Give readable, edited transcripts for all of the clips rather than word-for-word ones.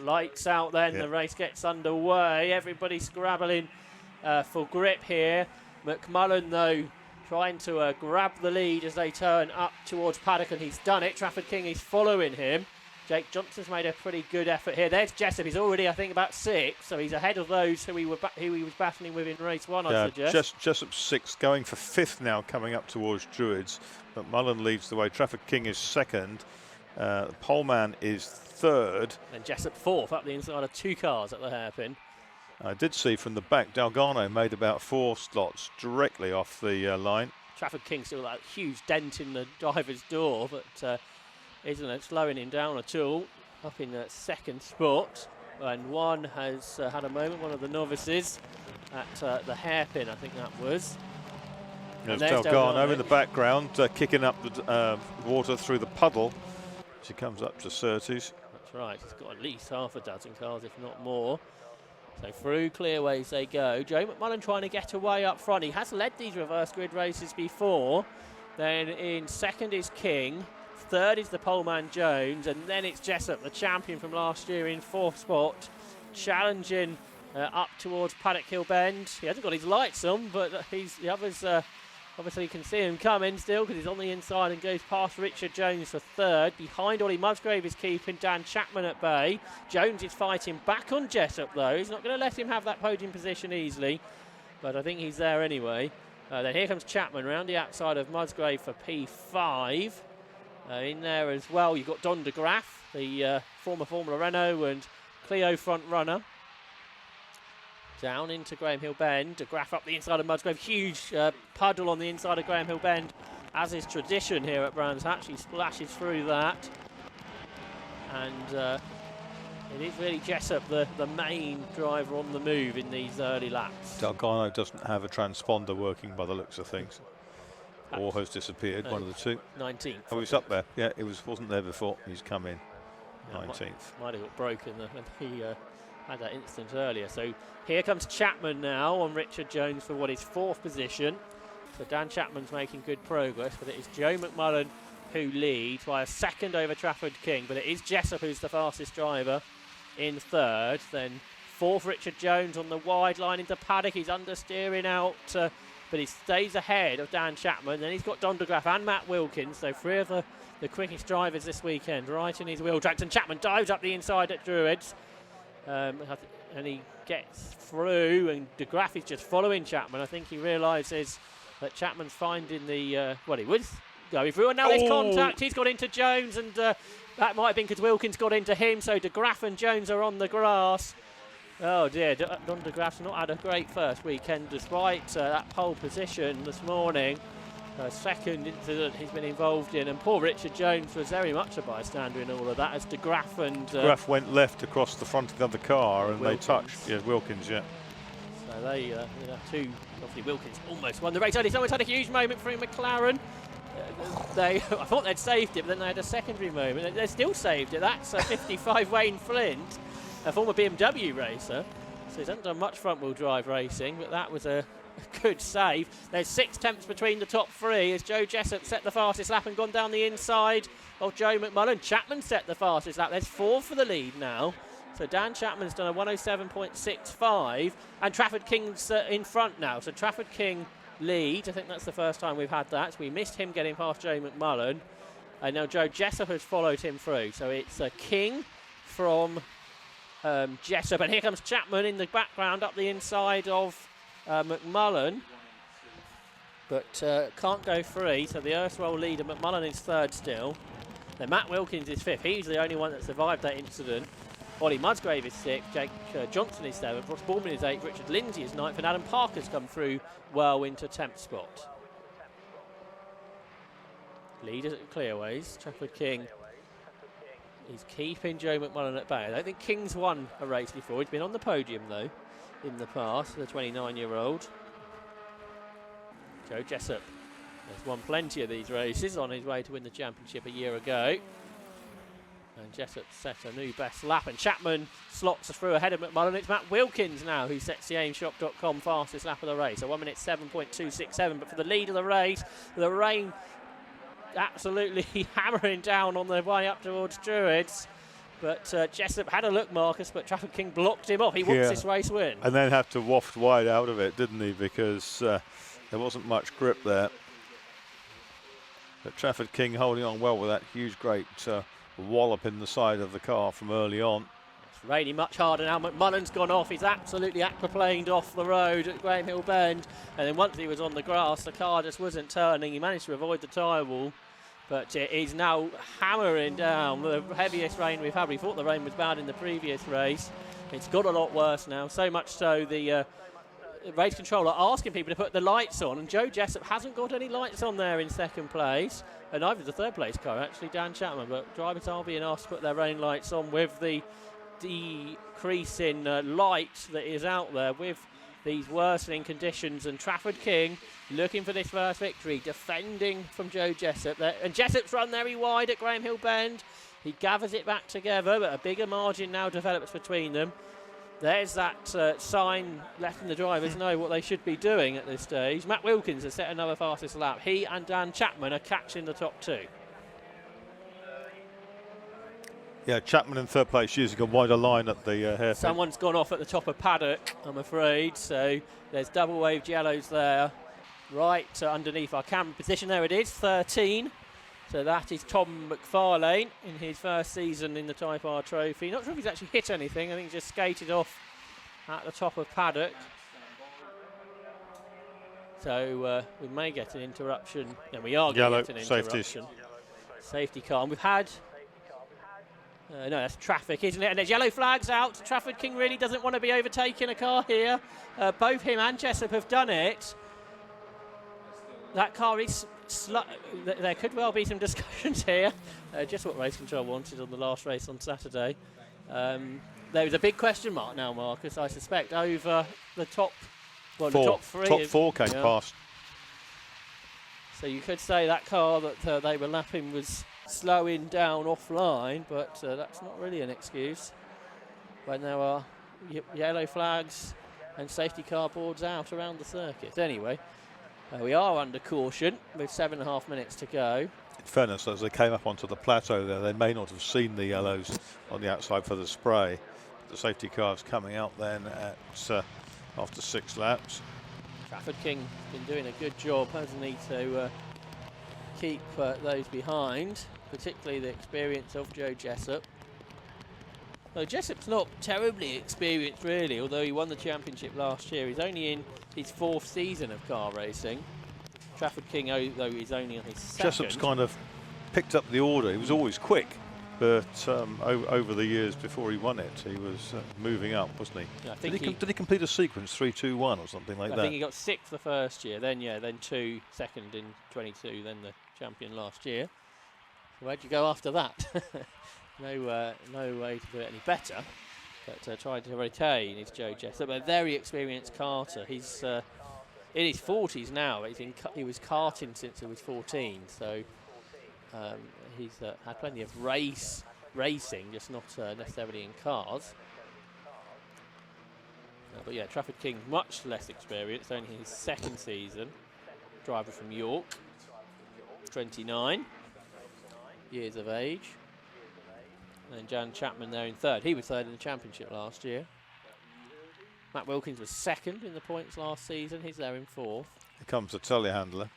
Lights out then, the race gets underway. Everybody scrabbling for grip here. McMullen, though, trying to grab the lead as they turn up towards Paddock, and he's done it. Trafford King is following him. Jake Johnson's made a pretty good effort here. There's Jessup. He's already, I think, about 6, so he's ahead of those who he was battling with in race 1, I suggest. Jessup's 6, going for 5th now, coming up towards Druids. McMullen leads the way. Trafford King is 2nd. Poleman is 3rd. And Jessup 4th, up the inside of 2 cars at the hairpin. I did see from the back, Delgado made about 4 slots directly off the line. Trafford King still that huge dent in the driver's door, but isn't slowing him down at all. Up in the 2nd spot, and one has had a moment, one of the novices at the hairpin, I think that was. There's Delgado in the background, kicking up the water through the puddle. She comes up to Surtees. That's right, he's got at least half a dozen cars, if not more. So through clearways they go. Joe McMullen trying to get away up front. He has led these reverse grid races before. Then in 2nd is King. 3rd is the poleman Jones. And then it's Jessup, the champion from last year, in 4th spot. Challenging up towards Paddock Hill Bend. He hasn't got his lights on, but the others obviously can see him coming still because he's on the inside and goes past Richard Jones for 3rd. Behind Ollie Musgrave is keeping Dan Chapman at bay. Jones is fighting back on Jessup though. He's not going to let him have that podium position easily, but I think he's there anyway. Then here comes Chapman round the outside of Musgrave for P5. In there as well you've got Don de Graaf, the former Formula Renault and Clio front runner. Down into Graham Hill Bend. De Graaf up the inside of Musgrave. Huge puddle on the inside of Graham Hill Bend, as is tradition here at Brands Hatch. He splashes through that. And it is really Jessup, the main driver on the move in these early laps. Delgado doesn't have a transponder working by the looks of things. Or has disappeared, one of the two. 19th. Oh, he's up there. Yeah, he wasn't there before. He's come in. 19th. Might have got broken when he had that instant earlier. So here comes Chapman now on Richard Jones for what is 4th position. So Dan Chapman's making good progress, but it is Joe McMullen who leads by a 2nd over Trafford King. But it is Jessup who's the fastest driver in 3rd. Then 4th Richard Jones on the wide line into Paddock. He's understeering out, but he stays ahead of Dan Chapman. Then he's got Don de Graaf and Matt Wilkins, so 3 of the quickest drivers this weekend right in his wheel tracks. And Chapman dives up the inside at Druids. And he gets through, and de Graaf is just following Chapman. I think he realises that Chapman's finding the he was going through, and now there's contact. He's got into Jones, and that might have been because Wilkins got into him, so de Graaf and Jones are on the grass. Oh dear, Don de Graaf's not had a great first weekend despite that pole position this morning. 2nd incident he's been involved in, and poor Richard Jones was very much a bystander in all of that as de Graaf and... de Graaf went left across the front of the car and Wilkins. They touched. Yeah, Wilkins, yeah. So they, obviously Wilkins almost won the race. Someone's had a huge moment through McLaren. I thought they'd saved it, but then they had a secondary moment. They still saved it. That's 55 Wayne Flint, a former BMW racer. So he's hasn't done much front-wheel drive racing, but that was a good save. There's 6 tenths between the top 3 as Joe Jessup set the fastest lap and gone down the inside of Joe McMullen. Chapman set the fastest lap. There's 4 for the lead now. So Dan Chapman's done a 107.65, and Trafford King's in front now. So Trafford King leads. I think that's the first time we've had that. So we missed him getting past Joe McMullen, and now Joe Jessup has followed him through. So it's King from Jessup, and here comes Chapman in the background up the inside of McMullen, but can't go free. So the erstwhile leader McMullen is 3rd still. Then Matt Wilkins is 5th. He's the only one that survived that incident. Ollie Musgrave is 6th. Jake Johnson is 7th. Ross Bourman is 8th. Richard Lindsay is 9th. And Adam Parker's come through well into 10th spot. Leaders at clearways. Trafford King is keeping Joe McMullen at bay. I don't think King's won a race before. He's been on the podium though in the past, the 29-year-old. Joe Jessup has won plenty of these races, on his way to win the championship a year ago. And Jessup set a new best lap, and Chapman slots through ahead of McMullen. It's Matt Wilkins now who sets the aimshop.com fastest lap of the race. So 1 minute 7.267, but for the lead of the race, the rain absolutely hammering down on the way up towards Druids. But Jessup had a look, Marcus, but Trafford King blocked him off. He wants this race win. And then had to waft wide out of it, didn't he? Because there wasn't much grip there. But Trafford King holding on well with that huge, great wallop in the side of the car from early on. It's raining much harder now. McMullen's gone off. He's absolutely aquaplaned off the road at Graham Hill Bend. And then once he was on the grass, the car just wasn't turning. He managed to avoid the tyre wall. But it is now hammering down, the heaviest rain we've had. We thought the rain was bad in the previous race. It's got a lot worse now, so much so the race controller asking people to put the lights on, and Joe Jessup hasn't got any lights on there in second place, and neither the third place car, actually, Dan Chapman. But drivers are being asked to put their rain lights on with the decrease in light that is out there with these worsening conditions. And Trafford King looking for this first victory, defending from Joe Jessup there. And Jessup's run very wide at Graham Hill Bend. He gathers it back together, but a bigger margin now develops between them. There's that sign letting the drivers know what they should be doing at this stage. Matt Wilkins has set another fastest lap. He and Dan Chapman are catching the top two. Yeah, Chapman in third place using a wider line at the hairpin. Someone's gone off at the top of paddock, I'm afraid. So there's double waved yellows there, right underneath our camera position. There it is, 13. So that is Tom McFarlane in his first season in the Type R Trophy. Not sure if he's actually hit anything. I think he just skated off at the top of paddock. So we may get an interruption. And we are going to get an interruption. Safety car. And we've had... no, that's traffic, isn't it? And there's yellow flags out. Trafford King really doesn't want to be overtaking a car here. Both him and Jessup have done it. That car is... there could well be some discussions here. Just what race control wanted on the last race on Saturday. There is a big question mark now, Marcus, I suspect, over the top... Well, the top three. Top four came past. So you could say that car that they were lapping was slowing down offline, but that's not really an excuse when there are yellow flags and safety car boards out around the circuit. Anyway, we are under caution with 7.5 minutes to go. In fairness, as they came up onto the plateau there, they may not have seen the yellows on the outside for the spray. The safety car's coming out then at after 6 laps. Trafford King's been doing a good job, hasn't he, to keep those behind, particularly the experience of Joe Jessup. Well, Jessup's not terribly experienced, really, although he won the championship last year. He's only in his 4th season of car racing. Trafford King, though, he's only on his 2nd. Jessup's kind of picked up the order. He was always quick, but over the years before he won it, he was moving up, wasn't he? Yeah, did he complete a sequence 3-2-1 or something like that? I think he got 6th the first year, then 2 second in 22, then the champion last year. So where'd you go after that? No way to do it any better. But trying to retain is Joe Jessup, a very experienced karter. He's in his 40s now. He was karting since he was 14, so he's had plenty of racing, just not necessarily in cars. But yeah, Trafford King much less experienced, only his 2nd season. Driver from York, 29 years of age. And Dan Chapman there in 3rd. He was 3rd in the championship last year. Matt Wilkins was 2nd in the points last season. He's there in 4th. Here comes the telehandler.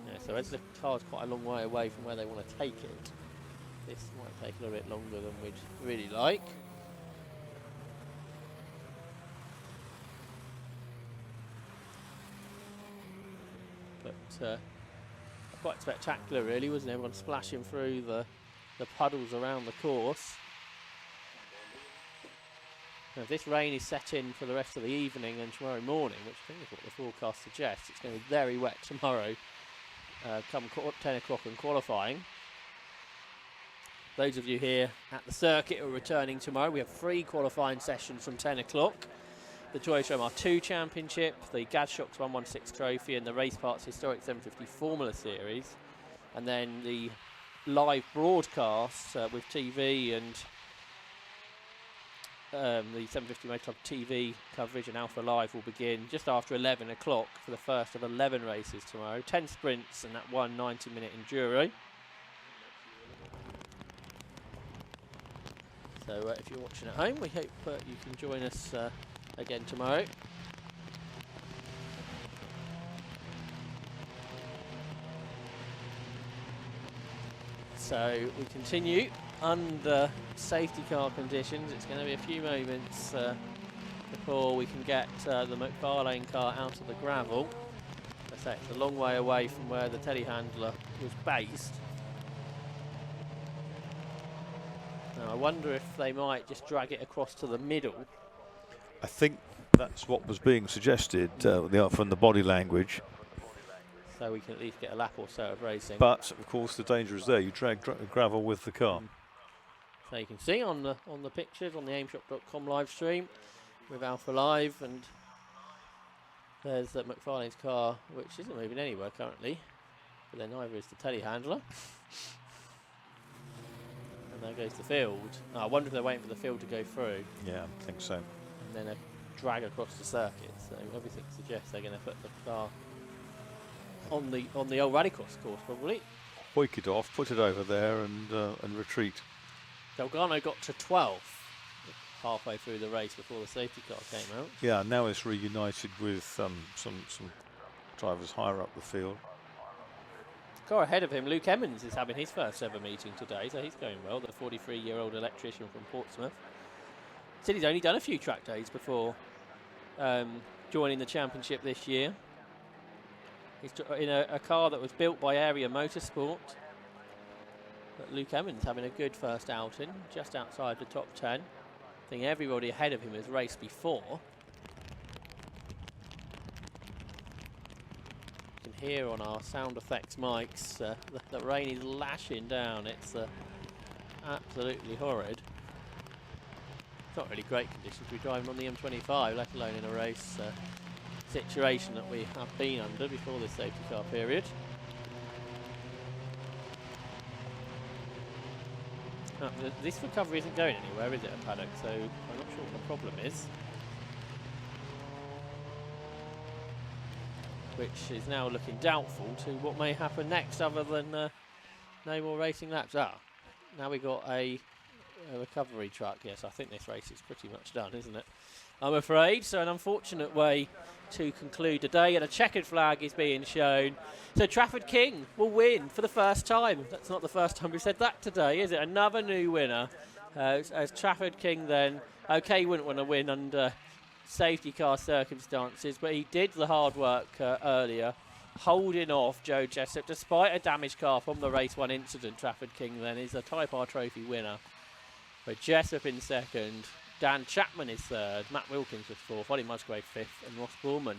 Yeah, so as the car's quite a long way away from where they want to take it, this might take a little bit longer than we'd really like. But quite spectacular, really, wasn't it? Everyone splashing through the puddles around the course. Now, if this rain is set in for the rest of the evening and tomorrow morning, which I think is what the forecast suggests, it's going to be very wet tomorrow, come 10 o'clock and qualifying. Those of you here at the circuit are returning tomorrow. We have 3 qualifying sessions from 10 o'clock. The Toyota MR2 Championship, the Gadshocks 116 Trophy, and the Race Parts Historic 750 Formula Series. And then the live broadcasts with TV and the 750 Motor Club TV coverage and Alpha Live will begin just after 11 o'clock for the first of 11 races tomorrow. 10 sprints and that one 90-minute enduro. So if you're watching at home, we hope you can join us again tomorrow. So we continue under safety car conditions. It's going to be a few moments before we can get the McFarlane car out of the gravel. As I say, it's a long way away from where the telehandler was based. Now I wonder if they might just drag it across to the middle. I think that's what was being suggested from the body language. So we can at least get a lap or so of racing. But of course the danger is there. You drag gravel with the car. So you can see on the pictures on the aimshop.com live stream with Alpha Live, and there's that McFarlane's car, which isn't moving anywhere currently, but then neither is the telehandler. And there goes the field. I wonder if they're waiting for the field to go through. Yeah, I think so. And then a drag across the circuit. So everything suggests they're going to put the car on the old Rallycross course, probably. Hoik it off, put it over there, and retreat. Delgado got to 12th halfway through the race before the safety car came out. Yeah, now it's reunited with some drivers higher up the field. The car ahead of him, Luke Emmons, is having his first ever meeting today, so he's going well. The 43-year-old electrician from Portsmouth. Said he's only done a few track days before joining the championship this year. He's in a car that was built by Area Motorsport. But Luke Emmons having a good first outing, just outside the top 10. I think everybody ahead of him has raced before. You can hear on our sound effects mics the rain is lashing down. It's absolutely horrid. It's not really great conditions to be driving on the M25, let alone in a race situation that we have been under before this safety car period. This recovery isn't going anywhere, is it, at paddock? So I'm not sure what the problem is. Which is now looking doubtful to what may happen next, other than no more racing laps. Now we've got a recovery truck. Yes, I think this race is pretty much done, isn't it? I'm afraid. So an unfortunate way to conclude the day, and a checkered flag is being shown. So Trafford King will win for the first time. That's not the first time we've said that today, is it? Another new winner. As Trafford King then, okay, wouldn't want to win under safety car circumstances, but he did the hard work earlier, holding off Joe Jessup despite a damaged car from the race 1 incident. Trafford King then is a Type R Trophy winner. But Jessup in second, Dan Chapman is third, Matt Wilkins was fourth, Ollie Musgrave fifth, and Ross Borman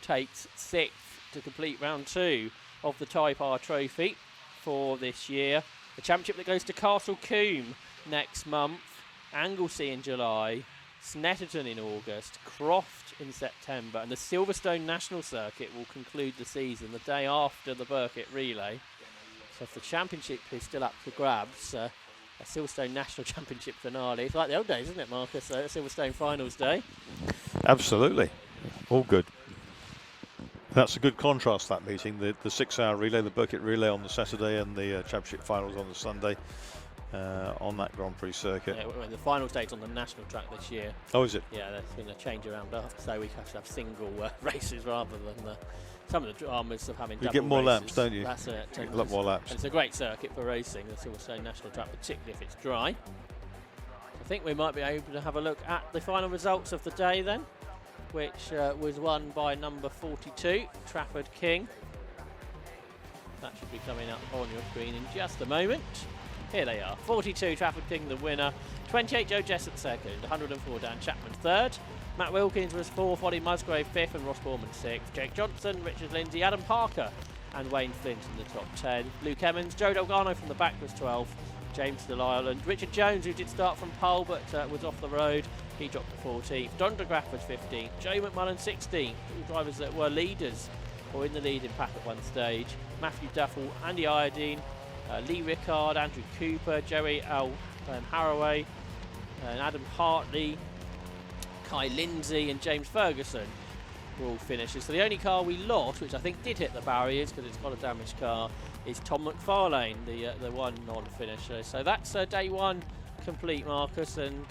takes sixth to complete round 2 of the Type R Trophy for this year. The championship that goes to Castle Combe next month, Anglesey in July, Snetterton in August, Croft in September, and the Silverstone National Circuit will conclude the season the day after the Burkitt Relay. So if the championship is still up for grabs, a Silverstone National Championship finale. It's like the old days, isn't it, Marcus? Silverstone Finals Day. Absolutely. All good. That's a good contrast, that meeting. The 6-hour relay, the Burkitt Relay on the Saturday, and the Championship Finals on the Sunday on that Grand Prix circuit. Yeah, well, the final date's on the national track this year. Oh, is it? Yeah, there's been a change around up, so we have to have single races rather than some of the dramas of having double You get more races. laps, don't you? That's it. You get a lot more laps. And it's a great circuit for racing, the Silverstone National Track, particularly if it's dry. I think we might be able to have a look at the final results of the day then, which was won by number 42, Trafford King. That should be coming up on your screen in just a moment. Here they are. 42, Trafford King, the winner. 28, Joe Jessup second. 104, Dan Chapman third. Matt Wilkins was fourth, Ollie Musgrave fifth, and Ross Borman sixth. Jake Johnson, Richard Lindsay, Adam Parker, and Wayne Flint in the top 10. Luke Emmons, Joe Delgado from the back was 12th. James Still Ireland. Richard Jones, who did start from pole but was off the road, he dropped to 14th. Don de Graaf was 15th. Joe McMullen 16th. All drivers that were leaders or in the leading pack at one stage. Matthew Duffel, Andy Iodine, Lee Rickard, Andrew Cooper, Joey Haraway, and Adam Hartley, Kai Lindsay and James Ferguson were all finishers. So the only car we lost, which I think did hit the barriers because it's got a damaged car, is Tom McFarlane, the one non-finisher. So that's day 1 complete, Marcus, and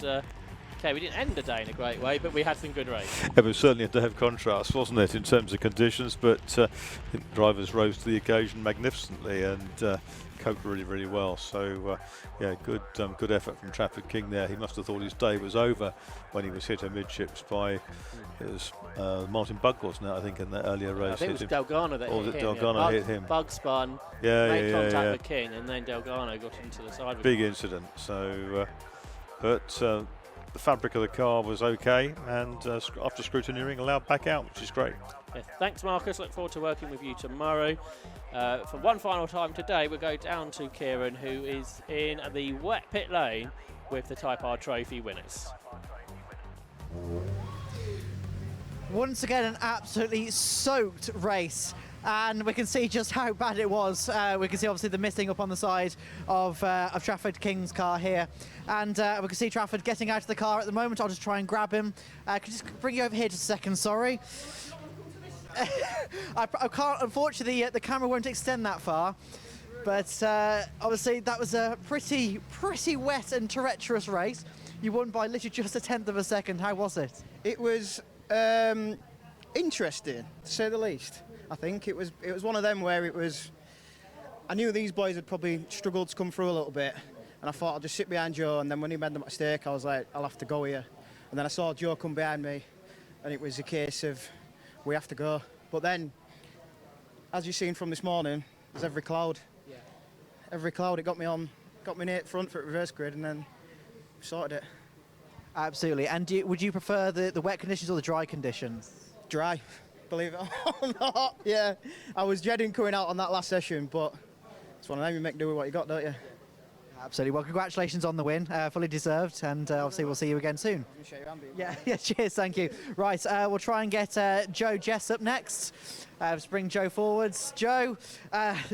okay, we didn't end the day in a great way, but we had some good race. It was certainly a day of contrast, wasn't it, in terms of conditions, but I think the drivers rose to the occasion magnificently and coped really, really well. So, yeah, good effort from Trafford King there. He must have thought his day was over when he was hit amidships by, it was Martin Bug, wasn't it, I think, in that earlier race. I think it was Delgano that hit him. Delgano hit him. Bug spun, made contact with King, and then Delgano got into the side of him. Big incident. So, but the fabric of the car was okay, and after scrutineering, allowed back out, which is great. Yeah, thanks, Marcus. Look forward to working with you tomorrow. For one final time today, we'll go down to Kieran, who is in the wet pit lane with the Type R Trophy winners. Once again, an absolutely soaked race. And we can see just how bad it was. We can see obviously the missing up on the side of Trafford King's car here. And we can see Trafford getting out of the car at the moment. I'll just try and grab him. Could you just bring you over here just a second, sorry. I can't, unfortunately, the camera won't extend that far. But obviously that was a pretty wet and treacherous race. You won by literally just 1/10 of a second. How was it? It was interesting, to say the least. I think it was one of them where I knew these boys had probably struggled to come through a little bit, and I thought I'll just sit behind Joe, and then when he made the mistake I was like, I'll have to go here. And then I saw Joe come behind me, and it was a case of we have to go. But then, as you've seen from this morning, there's every cloud. Yeah. Every cloud, it got me near the front for reverse grid, and then sorted it. Absolutely. And would you prefer the wet conditions or the dry conditions? Dry. Believe it or not, yeah. I was dreading coming out on that last session, but it's one of them, you make do with what you got, don't you? Absolutely. Well, congratulations on the win, fully deserved, and obviously we'll see you again soon. Yeah, cheers, thank you. Right, we'll try and get Joe Jess up next. Let's bring Joe forwards. Joe,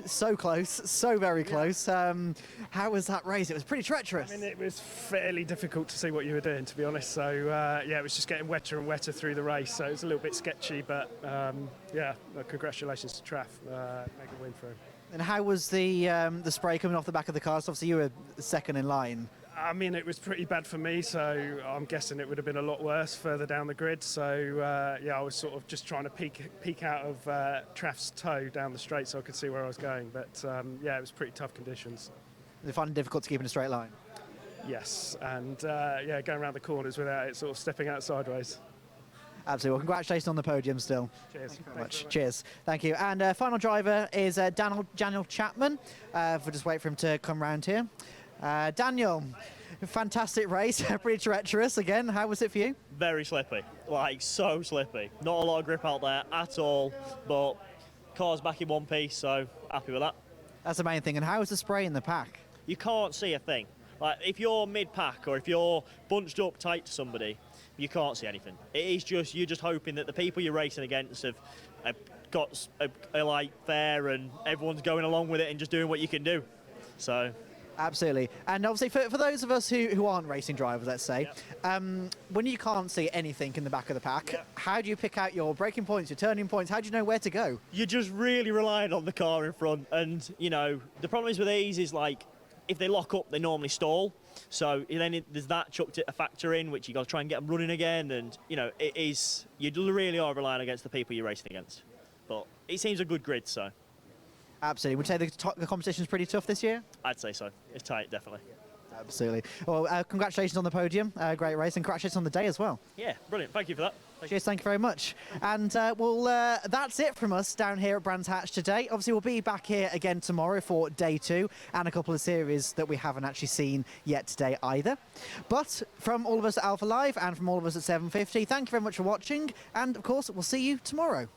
so close, so very close. How was that race? It was pretty treacherous. I mean, it was fairly difficult to see what you were doing, to be honest. So, yeah, it was just getting wetter and wetter through the race, so it was a little bit sketchy, but yeah, congratulations to Traff, make a win for him. And how was the spray coming off the back of the car? So obviously you were second in line. I mean, it was pretty bad for me, so I'm guessing it would have been a lot worse further down the grid. So, yeah, I was sort of just trying to peek out of Traff's toe down the straight so I could see where I was going. But, yeah, it was pretty tough conditions. Did you find it difficult to keep in a straight line? Yes, and, yeah, going around the corners without it sort of stepping out sideways. Absolutely. Well, congratulations on the podium still. Cheers. Thank you very much. Cheers. Thank you. And final driver is Daniel Chapman. We'll just wait for him to come round here. Daniel, fantastic race, pretty treacherous again. How was it for you? Very slippy, like so slippy. Not a lot of grip out there at all, but car's back in one piece, so happy with that. That's the main thing. And how was the spray in the pack? You can't see a thing. Like if you're mid-pack or if you're bunched up tight to somebody, you can't see anything. It is just, you're just hoping that the people you're racing against have got a light fair and everyone's going along with it and just doing what you can do. So. Absolutely. And obviously for those of us who aren't racing drivers, let's say, when you can't see anything in the back of the pack, how do you pick out your braking points, your turning points? How do you know where to go? You're just really relying on the car in front. And, you know, the problem is with these is like, if they lock up, they normally stall. So then there's that chucked a factor in, which you got to try and get them running again. And, you know, it is, you really are relying against the people you're racing against. But it seems a good grid, so. Absolutely. Would you say the competition's pretty tough this year? I'd say so. It's tight, definitely. Absolutely. Well, congratulations on the podium. Great race, and congratulations on the day as well. Yeah, brilliant. Thank you for that. Cheers, thank you very much. And well, that's it from us down here at Brands Hatch today. Obviously, we'll be back here again tomorrow for day 2 and a couple of series that we haven't actually seen yet today either. But from all of us at Alpha Live and from all of us at 750, thank you very much for watching. And of course, we'll see you tomorrow.